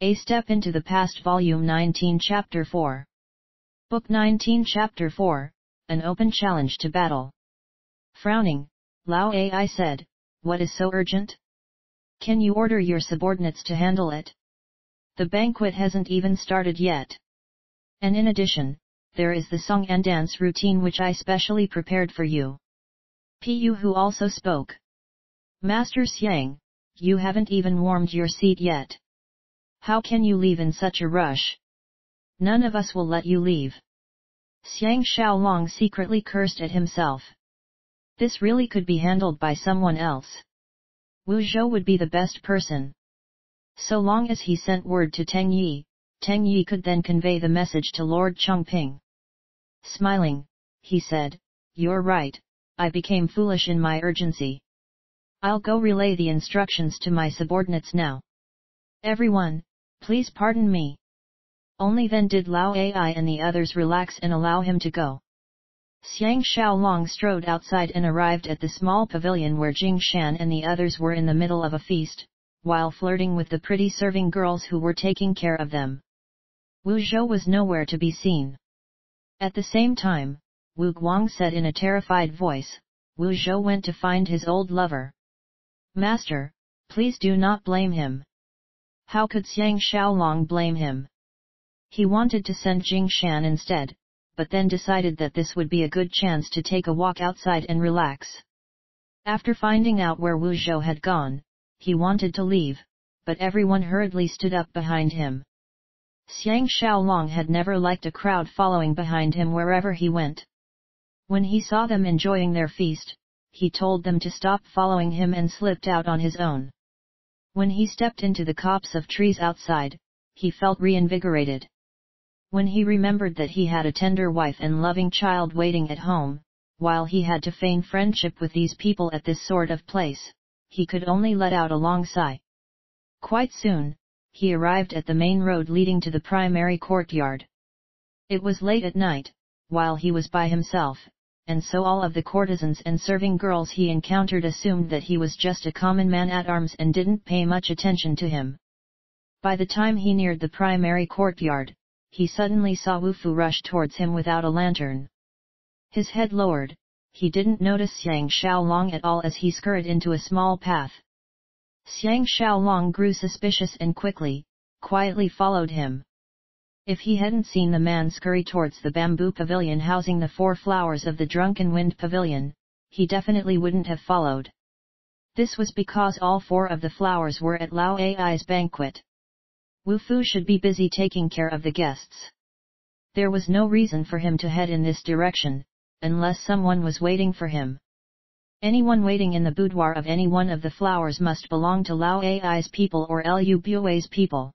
A Step into the Past Volume 19 Chapter 4. Book 19 Chapter 4, An Open Challenge to Battle. Frowning, Lao Ai said, "What is so urgent? Can you order your subordinates to handle it? The banquet hasn't even started yet. And in addition, there is the song and dance routine which I specially prepared for you." Pu Hu also spoke. "Master Xiang, you haven't even warmed your seat yet. How can you leave in such a rush? None of us will let you leave." Xiang Xiaolong secretly cursed at himself. This really could be handled by someone else. Wu Zhou would be the best person. So long as he sent word to Teng Yi could then convey the message to Lord Chongping. Smiling, he said, "You're right, I became foolish in my urgency. I'll go relay the instructions to my subordinates now. Everyone, please pardon me." Only then did Lao Ai and the others relax and allow him to go. Xiang Xiaolong strode outside and arrived at the small pavilion where Jing Shan and the others were in the middle of a feast, while flirting with the pretty serving girls who were taking care of them. Wu Zhou was nowhere to be seen. At the same time, Wu Guang said in a terrified voice, Wu Zhou went to find his old lover. "Master, please do not blame him." How could Xiang Xiaolong blame him? He wanted to send Jing Shan instead, but then decided that this would be a good chance to take a walk outside and relax. After finding out where Wu Zhou had gone, he wanted to leave, but everyone hurriedly stood up behind him. Xiang Xiaolong had never liked a crowd following behind him wherever he went. When he saw them enjoying their feast, he told them to stop following him and slipped out on his own. When he stepped into the copse of trees outside, he felt reinvigorated. When he remembered that he had a tender wife and loving child waiting at home, while he had to feign friendship with these people at this sort of place, he could only let out a long sigh. Quite soon, he arrived at the main road leading to the primary courtyard. It was late at night, while he was by himself, and so all of the courtesans and serving girls he encountered assumed that he was just a common man-at-arms and didn't pay much attention to him. By the time he neared the primary courtyard, he suddenly saw Wu Fu rush towards him without a lantern. His head lowered, he didn't notice Xiang Xiaolong at all as he scurried into a small path. Xiang Xiaolong grew suspicious and quietly followed him. If he hadn't seen the man scurry towards the bamboo pavilion housing the 4 flowers of the Drunken Wind Pavilion, he definitely wouldn't have followed. This was because all 4 of the flowers were at Lao Ai's banquet. Wu Fu should be busy taking care of the guests. There was no reason for him to head in this direction, unless someone was waiting for him. Anyone waiting in the boudoir of any one of the flowers must belong to Lao Ai's people or Lu Bue's people.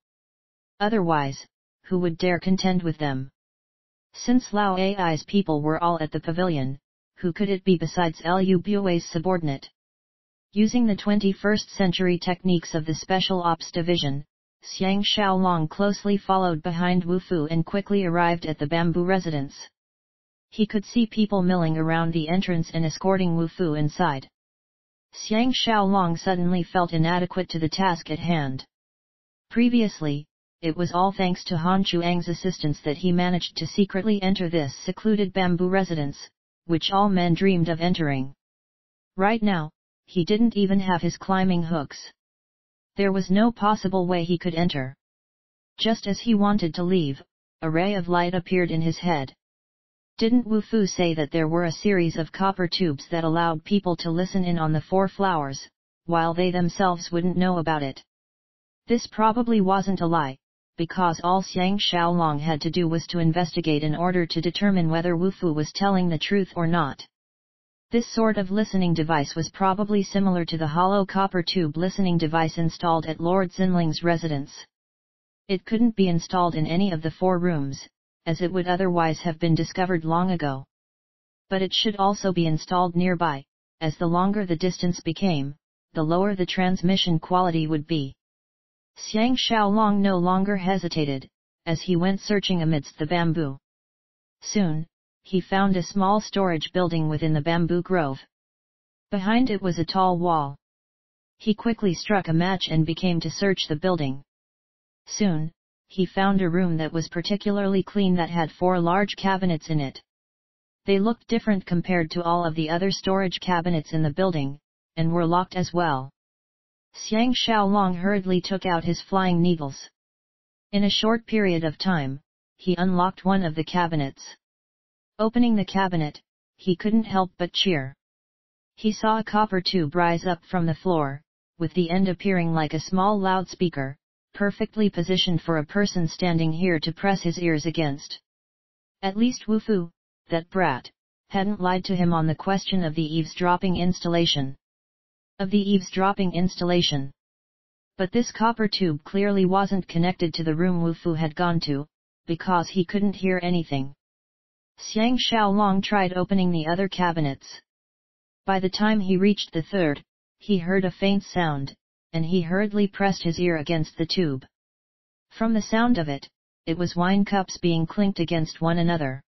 Otherwise, who would dare contend with them? Since Lao Ai's people were all at the pavilion, who could it be besides Lu Bue's subordinate? Using the 21st century techniques of the Special Ops Division, Xiang Xiaolong closely followed behind Wu Fu and quickly arrived at the bamboo residence. He could see people milling around the entrance and escorting Wu Fu inside. Xiang Xiaolong suddenly felt inadequate to the task at hand. Previously, it was all thanks to Han Chuang's assistance that he managed to secretly enter this secluded bamboo residence, which all men dreamed of entering. Right now, he didn't even have his climbing hooks. There was no possible way he could enter. Just as he wanted to leave, a ray of light appeared in his head. Didn't Wu Fu say that there were a series of copper tubes that allowed people to listen in on the 4 flowers, while they themselves wouldn't know about it? This probably wasn't a lie, because all Xiang Xiaolong had to do was to investigate in order to determine whether Wu Fu was telling the truth or not. This sort of listening device was probably similar to the hollow copper tube listening device installed at Lord Xinling's residence. It couldn't be installed in any of the 4 rooms, as it would otherwise have been discovered long ago. But it should also be installed nearby, as the longer the distance became, the lower the transmission quality would be. Xiang Xiaolong no longer hesitated, as he went searching amidst the bamboo. Soon, he found a small storage building within the bamboo grove. Behind it was a tall wall. He quickly struck a match and began to search the building. Soon, he found a room that was particularly clean that had 4 large cabinets in it. They looked different compared to all of the other storage cabinets in the building, and were locked as well. Xiang Xiaolong hurriedly took out his flying needles. In a short period of time, he unlocked one of the cabinets. Opening the cabinet, he couldn't help but cheer. He saw a copper tube rise up from the floor, with the end appearing like a small loudspeaker, perfectly positioned for a person standing here to press his ears against. At least Wu Fu, that brat, hadn't lied to him on the question of the eavesdropping installation. But this copper tube clearly wasn't connected to the room Wu Fu had gone to, because he couldn't hear anything. Xiang Xiaolong tried opening the other cabinets. By the time he reached the third, he heard a faint sound, and he hurriedly pressed his ear against the tube. From the sound of it, it was wine cups being clinked against one another.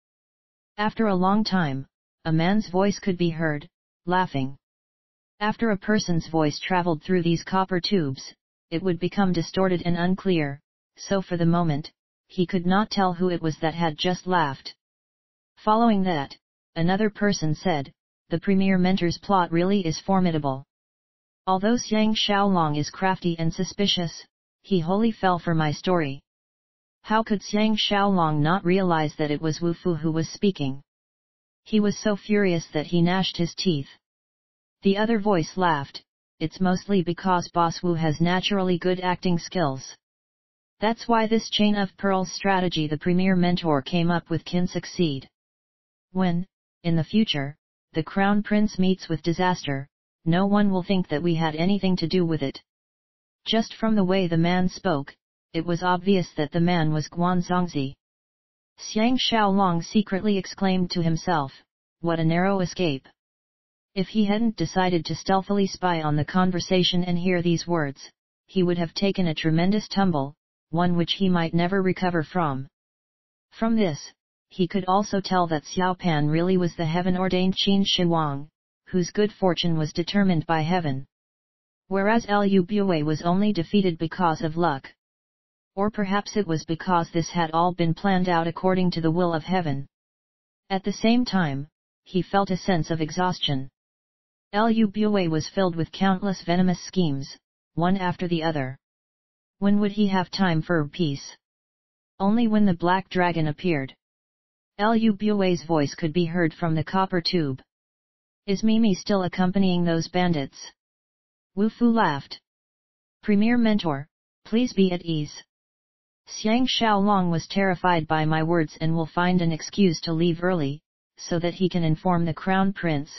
After a long time, a man's voice could be heard, laughing. After a person's voice traveled through these copper tubes, it would become distorted and unclear, so for the moment, he could not tell who it was that had just laughed. Following that, another person said, "The Premier Mentor's plot really is formidable. Although Xiang Xiaolong is crafty and suspicious, he wholly fell for my story." How could Xiang Xiaolong not realize that it was Wu Fu who was speaking? He was so furious that he gnashed his teeth. The other voice laughed, "It's mostly because Boss Wu has naturally good acting skills. That's why this chain of pearls strategy the Premier Mentor came up with can succeed. When, in the future, the Crown Prince meets with disaster, no one will think that we had anything to do with it." Just from the way the man spoke, it was obvious that the man was Guan Zongzi. Xiang Xiaolong secretly exclaimed to himself, "What a narrow escape." If he hadn't decided to stealthily spy on the conversation and hear these words, he would have taken a tremendous tumble, one which he might never recover from. From this, he could also tell that Xiao Pan really was the heaven-ordained Qin Shi Huang, whose good fortune was determined by heaven. Whereas Liu Bue was only defeated because of luck. Or perhaps it was because this had all been planned out according to the will of heaven. At the same time, he felt a sense of exhaustion. Liu Bue was filled with countless venomous schemes, one after the other. When would he have time for peace? Only when the Black Dragon appeared. Liu Bue's voice could be heard from the copper tube. "Is Mimi still accompanying those bandits?" Wu Fu laughed. "Premier Mentor, please be at ease. Xiang Xiaolong was terrified by my words and will find an excuse to leave early, so that he can inform the Crown Prince.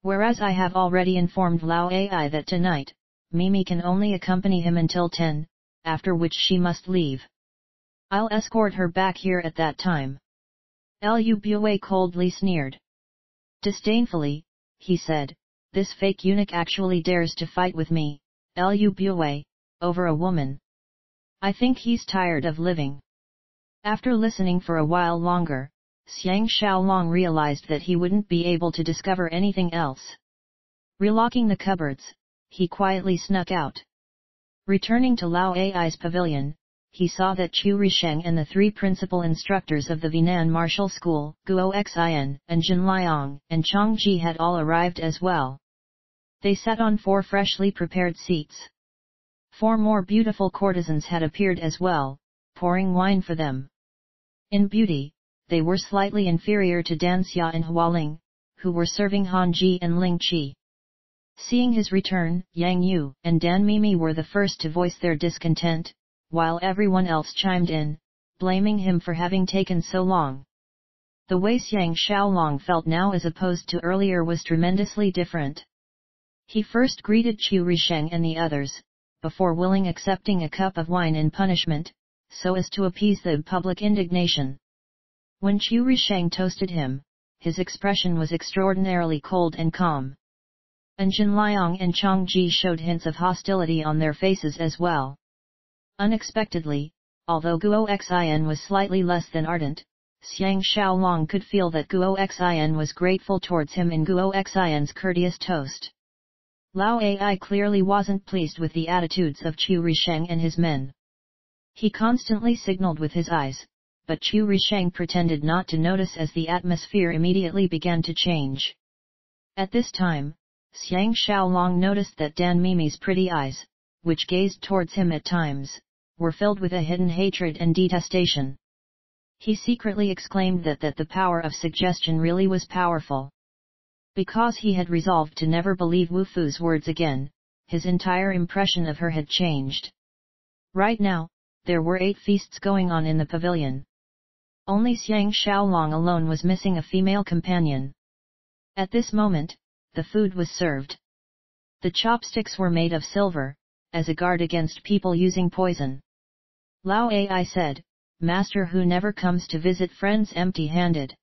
Whereas I have already informed Lao Ai that tonight, Mimi can only accompany him until 10, after which she must leave. I'll escort her back here at that time." Liu Bue coldly sneered. Disdainfully, he said, "This fake eunuch actually dares to fight with me, Liu Bue, over a woman. I think he's tired of living." After listening for a while longer, Xiang Xiaolong realized that he wouldn't be able to discover anything else. Relocking the cupboards, he quietly snuck out. Returning to Lao Ai's pavilion, he saw that Chu Risheng and the 3 principal instructors of the Vinan Martial School, Guo Xin, and Jin Liang, and Chang Ji had all arrived as well. They sat on 4 freshly prepared seats. 4 more beautiful courtesans had appeared as well, pouring wine for them. In beauty, they were slightly inferior to Dan Xia and Hualing, who were serving Han Ji and Ling Qi. Seeing his return, Yang Yu and Dan Mimi were the first to voice their discontent, while everyone else chimed in, blaming him for having taken so long. The way Xiang Xiaolong felt now as opposed to earlier was tremendously different. He first greeted Chu Risheng and the others, before willing accepting a cup of wine in punishment, so as to appease the public indignation. When Chu Risheng toasted him, his expression was extraordinarily cold and calm. And Jin Liang and Chang Ji showed hints of hostility on their faces as well. Unexpectedly, although Guo Xin was slightly less than ardent, Xiang Xiaolong could feel that Guo Xin was grateful towards him in Guo Xin's courteous toast. Lao Ai clearly wasn't pleased with the attitudes of Chu Risheng and his men. He constantly signaled with his eyes, but Chu Risheng pretended not to notice as the atmosphere immediately began to change. At this time, Xiang Xiaolong noticed that Dan Mimi's pretty eyes, which gazed towards him at times, were filled with a hidden hatred and detestation. He secretly exclaimed that the power of suggestion really was powerful. Because he had resolved to never believe Wu Fu's words again, his entire impression of her had changed. Right now, there were 8 feasts going on in the pavilion. Only Xiang Xiaolong alone was missing a female companion. At this moment, the food was served. The chopsticks were made of silver, as a guard against people using poison. Lao Ai said, "Master who never comes to visit friends empty-handed."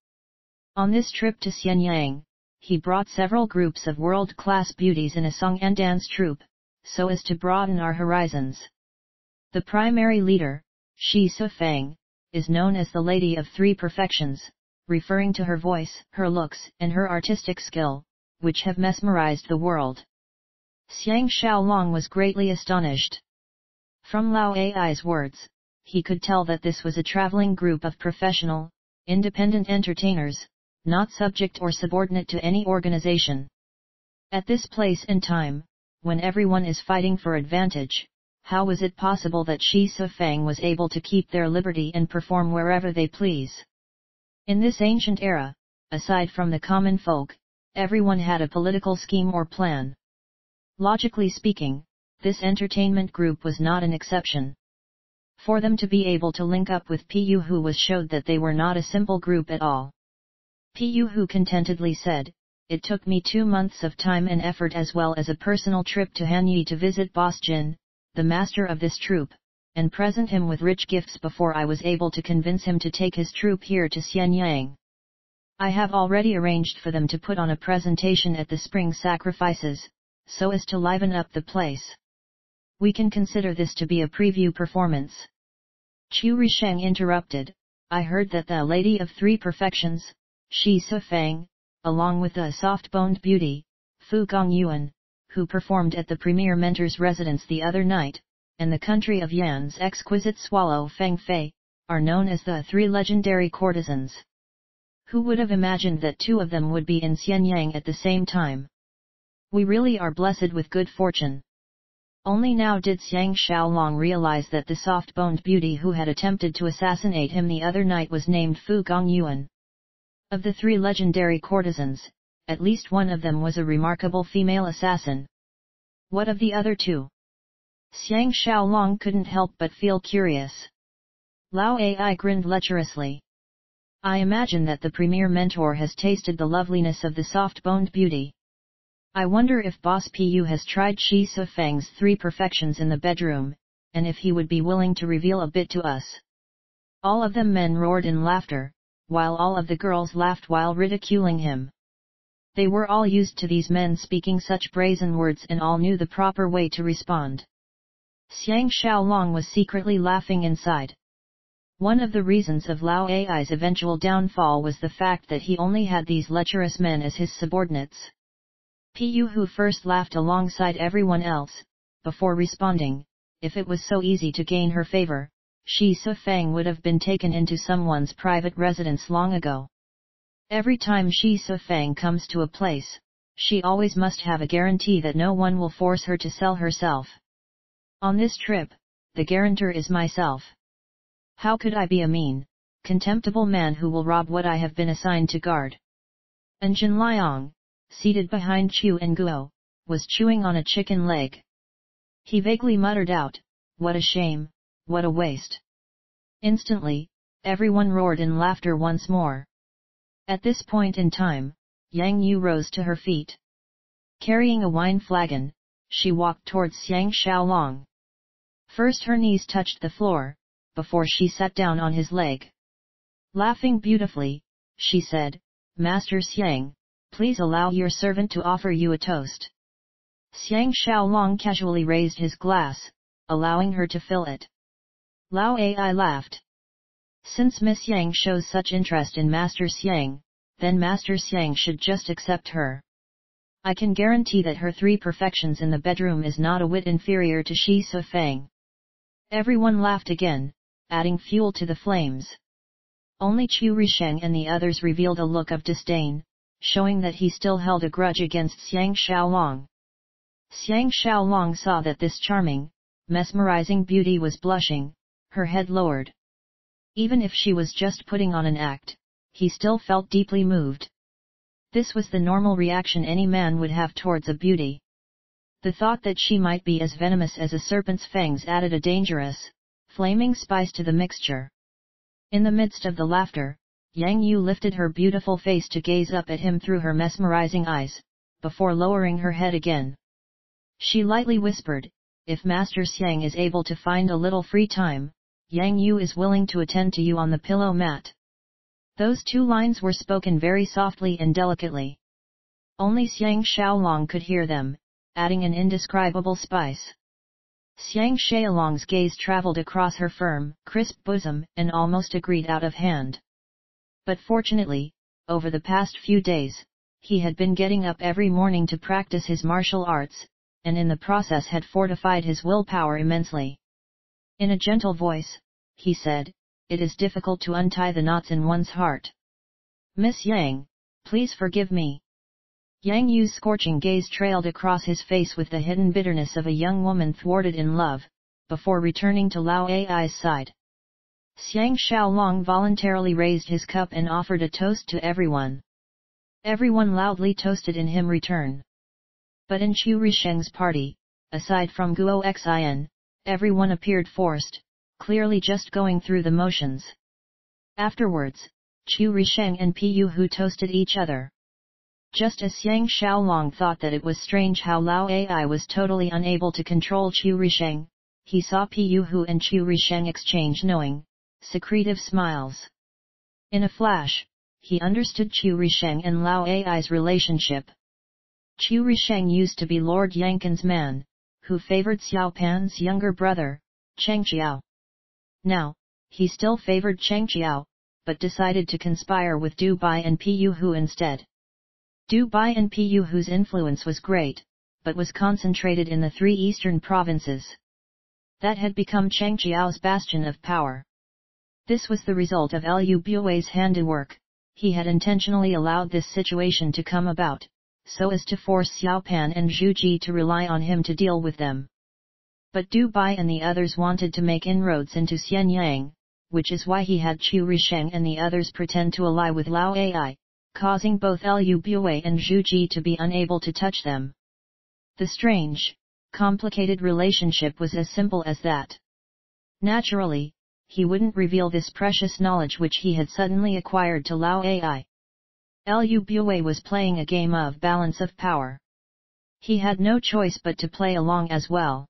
On this trip to Xianyang, he brought several groups of world-class beauties in a song and dance troupe, so as to broaden our horizons. The primary leader, Shi Sufang, is known as the Lady of Three Perfections, referring to her voice, her looks, and her artistic skill, which have mesmerized the world. Xiang Xiaolong was greatly astonished. From Lao Ai's words, he could tell that this was a traveling group of professional, independent entertainers, not subject or subordinate to any organization. At this place and time, when everyone is fighting for advantage, how was it possible that Shi Sufang was able to keep their liberty and perform wherever they please? In this ancient era, aside from the common folk, everyone had a political scheme or plan. Logically speaking, this entertainment group was not an exception. For them to be able to link up with Pu Hu was showed that they were not a simple group at all. Pu Hu contentedly said, "It took me 2 months of time and effort as well as a personal trip to Hanyi to visit Boss Jin, the master of this troupe, and present him with rich gifts before I was able to convince him to take his troupe here to Xianyang. I have already arranged for them to put on a presentation at the spring sacrifices, so as to liven up the place. We can consider this to be a preview performance." Chu Risheng interrupted, "I heard that the Lady of Three Perfections, Shi Sufang, along with the soft-boned beauty, Fu Gongyuan, who performed at the premier mentor's residence the other night, and the country of Yan's exquisite swallow Feng Fei, are known as the 3 legendary courtesans. Who would have imagined that 2 of them would be in Xianyang at the same time? We really are blessed with good fortune." Only now did Xiang Xiaolong realize that the soft-boned beauty who had attempted to assassinate him the other night was named Fu Gongyuan. Of the 3 legendary courtesans, at least one of them was a remarkable female assassin. What of the other 2? Xiang Xiaolong couldn't help but feel curious. Lao Ai grinned lecherously. "I imagine that the premier mentor has tasted the loveliness of the soft-boned beauty. I wonder if Boss Pu has tried Shi Sufang's 3 perfections in the bedroom, and if he would be willing to reveal a bit to us." All of them men roared in laughter, while all of the girls laughed while ridiculing him. They were all used to these men speaking such brazen words and all knew the proper way to respond. Xiang Xiaolong was secretly laughing inside. One of the reasons of Lao Ai's eventual downfall was the fact that he only had these lecherous men as his subordinates. Pu Hu first laughed alongside everyone else, before responding, "If it was so easy to gain her favor, Shi Sufang would have been taken into someone's private residence long ago. Every time Shi Sufang comes to a place, she always must have a guarantee that no one will force her to sell herself. On this trip, the guarantor is myself. How could I be a mean, contemptible man who will rob what I have been assigned to guard?" And Jin Liang, seated behind Chu and Guo, was chewing on a chicken leg. He vaguely muttered out, "What a shame, what a waste." Instantly, everyone roared in laughter once more. At this point in time, Yang Yu rose to her feet. Carrying a wine flagon, she walked towards Xiang Xiaolong. First her knees touched the floor, before she sat down on his leg. Laughing beautifully, she said, "Master Xiang, please allow your servant to offer you a toast." Xiang Xiaolong casually raised his glass, allowing her to fill it. Lao Ai laughed. Since Miss Yang shows such interest in Master Xiang, then Master Xiang should just accept her. I can guarantee that her 3 perfections in the bedroom is not a whit inferior to Shi Sufang. Everyone laughed again, adding fuel to the flames. Only Qiu Risheng and the others revealed a look of disdain, showing that he still held a grudge against Xiang Xiaolong. Xiang Xiaolong saw that this charming, mesmerizing beauty was blushing, her head lowered. Even if she was just putting on an act, he still felt deeply moved. This was the normal reaction any man would have towards a beauty. The thought that she might be as venomous as a serpent's fangs added a dangerous, flaming spice to the mixture. In the midst of the laughter, Yang Yu lifted her beautiful face to gaze up at him through her mesmerizing eyes, before lowering her head again. She lightly whispered, "If Master Xiang is able to find a little free time, Yang Yu is willing to attend to you on the pillow mat." Those two lines were spoken very softly and delicately. Only Xiang Xiaolong could hear them, adding an indescribable spice. Xiang Xiaolong's gaze traveled across her firm, crisp bosom, and almost agreed out of hand. But fortunately, over the past few days, he had been getting up every morning to practice his martial arts, and in the process had fortified his willpower immensely. In a gentle voice, he said, "It is difficult to untie the knots in one's heart. Miss Yang, please forgive me." Yang Yu's scorching gaze trailed across his face with the hidden bitterness of a young woman thwarted in love, before returning to Lao Ai's side. Xiang Xiaolong voluntarily raised his cup and offered a toast to everyone. Everyone loudly toasted in him return. But in Qiu Risheng's party, aside from Guo Xin, everyone appeared forced, clearly just going through the motions. Afterwards, Qiu Risheng and Pu Hu toasted each other. Just as Xiang Xiaolong thought that it was strange how Lao Ai was totally unable to control Qiu Risheng, he saw Pu Hu and Qiu Risheng exchange knowing, secretive smiles. In a flash, he understood Qiu Risheng and Lao Ai's relationship. Qiu Risheng used to be Lord Yankin's man, who favored Xiao Pan's younger brother, Cheng Qiao. Now, he still favored Cheng Qiao, but decided to conspire with Du Bai and Pu Hu instead. Du Bai and Pu Hu's influence was great, but was concentrated in the three eastern provinces. That had become Cheng Qiao's bastion of power. This was the result of Liu Bui's handiwork. He had intentionally allowed this situation to come about, so as to force Xiao Pan and Zhu Ji to rely on him to deal with them. But Du Bai and the others wanted to make inroads into Xianyang, which is why he had Qiu Risheng and the others pretend to ally with Lao Ai, causing both Liu Bui and Zhu Ji to be unable to touch them. The strange, complicated relationship was as simple as that. Naturally, he wouldn't reveal this precious knowledge which he had suddenly acquired to Lao Ai. Liu Bui was playing a game of balance of power. He had no choice but to play along as well.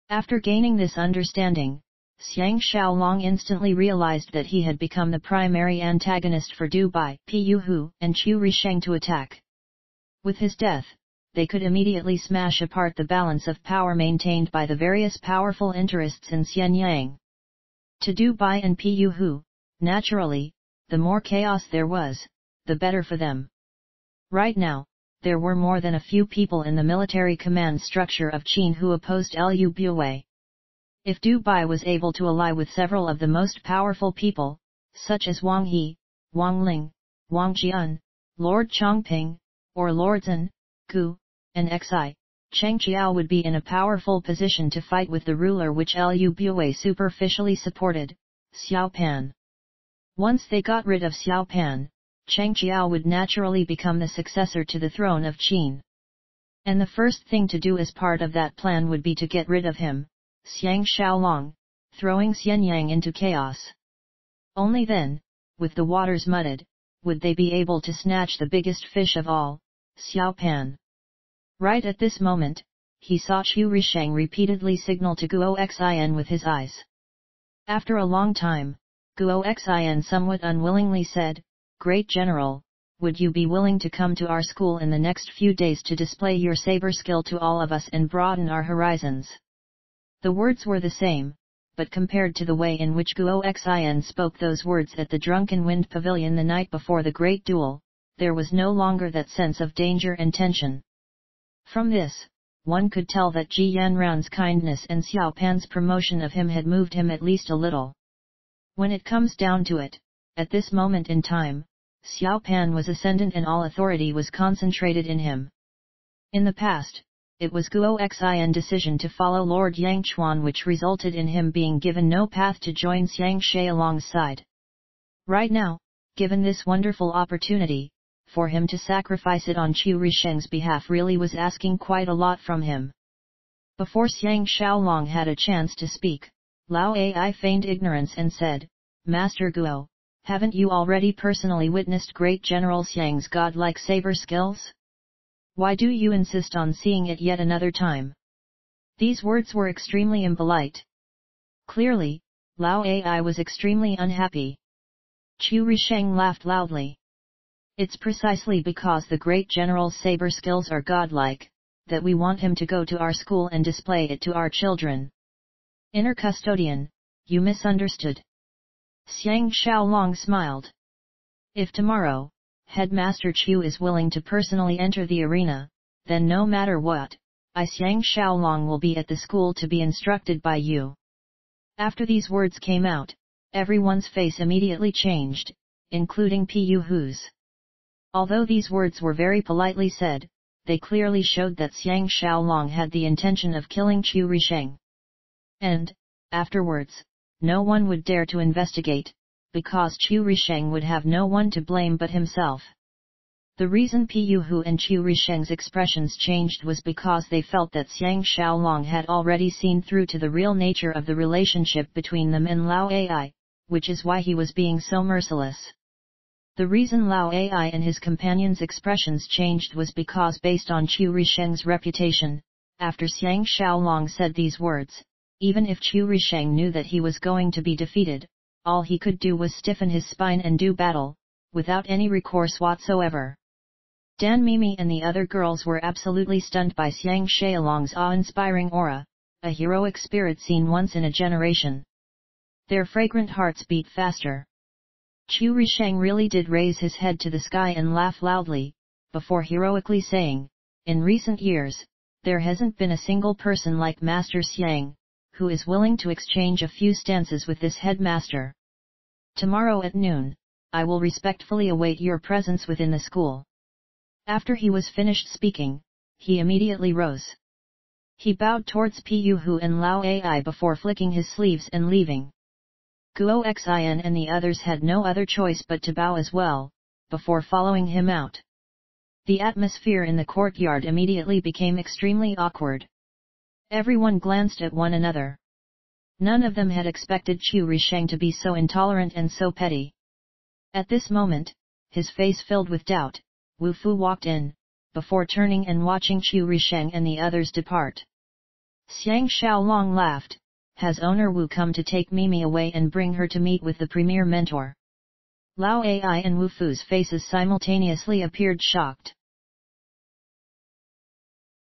After gaining this understanding, Xiang Xiaolong instantly realized that he had become the primary antagonist for Du Bai, Pu Hu, and Qiu Risheng to attack. With his death, they could immediately smash apart the balance of power maintained by the various powerful interests in Xianyang. To Du Bai and Pu Hu, naturally, the more chaos there was, the better for them. Right now, there were more than a few people in the military command structure of Qin who opposed Liu Bui. If Du Bai was able to ally with several of the most powerful people, such as Wang He, Wang Ling, Wang Jian, Lord Chongping, or Lord Zhen, Gu, and Xi, Cheng Qiao would be in a powerful position to fight with the ruler which Liu Bui superficially supported, Xiao Pan. Once they got rid of Xiao Pan, Cheng Qiao would naturally become the successor to the throne of Qin. And the first thing to do as part of that plan would be to get rid of him, Xiang Xiaolong, throwing Xianyang into chaos. Only then, with the waters muddied, would they be able to snatch the biggest fish of all, Xiao Pan. Right at this moment, he saw Qiu Risheng repeatedly signal to Guo Xin with his eyes. After a long time, Guo Xin somewhat unwillingly said, "Great General, would you be willing to come to our school in the next few days to display your saber skill to all of us and broaden our horizons?" The words were the same, but compared to the way in which Guo Xin spoke those words at the Drunken Wind Pavilion the night before the great duel, there was no longer that sense of danger and tension. From this, one could tell that Ji Yanran's kindness and Xiao Pan's promotion of him had moved him at least a little. When it comes down to it, at this moment in time, Xiao Pan was ascendant and all authority was concentrated in him. In the past, it was Guo Xin decision to follow Lord Yang Chuan which resulted in him being given no path to join Xiang Shui alongside. Right now, given this wonderful opportunity, for him to sacrifice it on Qu Risheng's behalf really was asking quite a lot from him. Before Xiang Xiaolong had a chance to speak, Lao Ai feigned ignorance and said, Master Guo, haven't you already personally witnessed great General Xiang's godlike saber skills? Why do you insist on seeing it yet another time? These words were extremely impolite. Clearly, Lao Ai was extremely unhappy. Qu Risheng laughed loudly. It's precisely because the great general's saber skills are godlike, that we want him to go to our school and display it to our children. Inner custodian, you misunderstood. Xiang Xiaolong smiled. If tomorrow, Headmaster Chu is willing to personally enter the arena, then no matter what, I Xiang Xiaolong will be at the school to be instructed by you. After these words came out, everyone's face immediately changed, including Pu Hu's. Although these words were very politely said, they clearly showed that Xiang Xiaolong had the intention of killing Qu Risheng. And, afterwards, no one would dare to investigate, because Qu Risheng would have no one to blame but himself. The reason Pu Hu and Qu Risheng's expressions changed was because they felt that Xiang Xiaolong had already seen through to the real nature of the relationship between them and Lao Ai, which is why he was being so merciless. The reason Lao Ai and his companions' expressions changed was because based on Qu Risheng's reputation, after Xiang Xiaolong said these words, even if Qu Risheng knew that he was going to be defeated, all he could do was stiffen his spine and do battle, without any recourse whatsoever. Dan Mimi and the other girls were absolutely stunned by Xiang Xiaolong's awe-inspiring aura, a heroic spirit seen once in a generation. Their fragrant hearts beat faster. Qu Risheng really did raise his head to the sky and laugh loudly, before heroically saying, in recent years, there hasn't been a single person like Master Xiang, who is willing to exchange a few stances with this headmaster. Tomorrow at noon, I will respectfully await your presence within the school. After he was finished speaking, he immediately rose. He bowed towards Pu Hu and Lao Ai before flicking his sleeves and leaving. Guo Xin and the others had no other choice but to bow as well, before following him out. The atmosphere in the courtyard immediately became extremely awkward. Everyone glanced at one another. None of them had expected Qu Risheng to be so intolerant and so petty. At this moment, his face filled with doubt, Wu Fu walked in, before turning and watching Qu Risheng and the others depart. Xiang Xiaolong laughed. Has owner Wu come to take Mimi away and bring her to meet with the premier mentor? Lao Ai and Wu Fu's faces simultaneously appeared shocked.